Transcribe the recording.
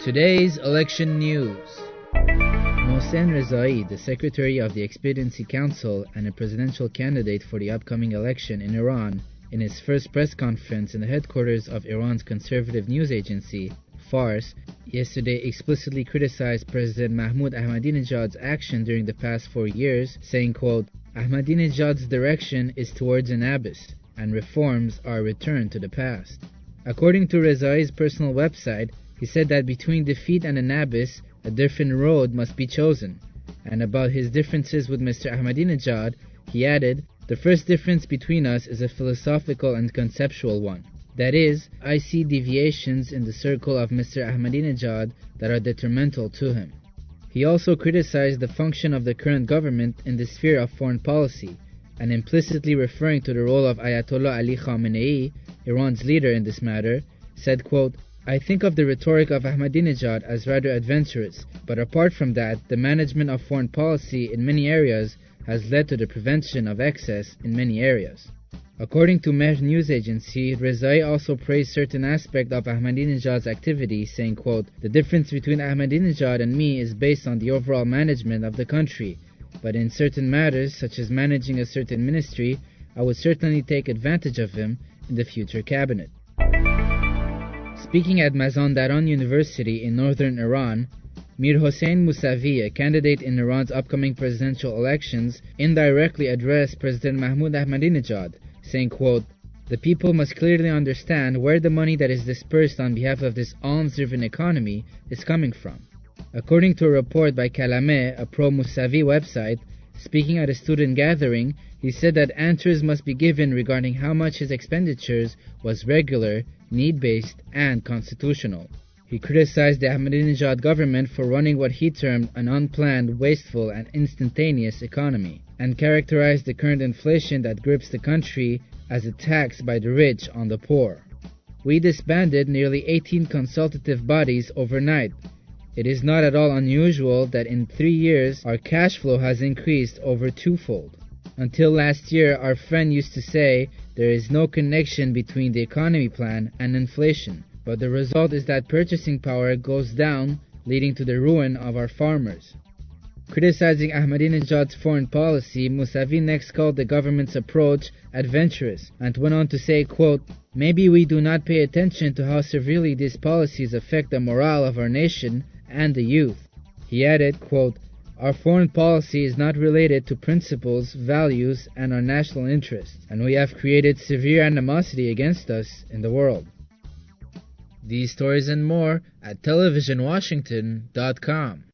Today's election news. Mohsen Rezai, the Secretary of the Expediency Council and a presidential candidate for the upcoming election in Iran, in his first press conference in the headquarters of Iran's conservative news agency, Fars, yesterday explicitly criticized President Mahmoud Ahmadinejads' action during the past 4 years, saying, quote, "Ahmadinejad's direction is towards an abyss, and reforms are a return to the past." According to Rezai's personal website, he said that between defeat and an abyss, a different road must be chosen. And about his differences with Mr. Ahmadinejad, he added, "The first difference between us is a philosophical and conceptual one. That is, I see deviations in the circle of Mr. Ahmadinejad that are detrimental to him." He also criticized the function of the current government in the sphere of foreign policy, and implicitly referring to the role of Ayatollah Ali Khamenei, Iran's leader in this matter, said, quote, "I think of the rhetoric of Ahmadinejad as rather adventurous, but apart from that, the management of foreign policy in many areas has led to the prevention of excess in many areas." According to Mehr news agency, Rezai also praised certain aspects of Ahmadinejad's activity, saying, quote, "The difference between Ahmadinejad and me is based on the overall management of the country, but in certain matters, such as managing a certain ministry, I would certainly take advantage of him in the future cabinet." Speaking at Mazandaran University in northern Iran, Mir Hossein Mousavi, a candidate in Iran's upcoming presidential elections, indirectly addressed President Mahmoud Ahmadinejad, saying, quote, "The people must clearly understand where the money that is dispersed on behalf of this alms-driven economy is coming from." According to a report by Kalameh, a pro-Mousavi website, speaking at a student gathering, he said that answers must be given regarding how much his expenditures was regular, need-based, and constitutional. He criticized the Ahmadinejad government for running what he termed an unplanned, wasteful, and instantaneous economy, and characterized the current inflation that grips the country as a tax by the rich on the poor. "We disbanded nearly 18 consultative bodies overnight. It is not at all unusual that in 3 years our cash flow has increased over twofold. Until last year, our friend used to say there is no connection between the economy plan and inflation, but the result is that purchasing power goes down, leading to the ruin of our farmers." Criticizing Ahmadinejad's foreign policy, Mousavi next called the government's approach adventurous, and went on to say, quote, "Maybe we do not pay attention to how severely these policies affect the morale of our nation and the youth." He added, quote, "Our foreign policy is not related to principles, values, and our national interests, and we have created severe animosity against us in the world." These stories and more at televisionwashington.com.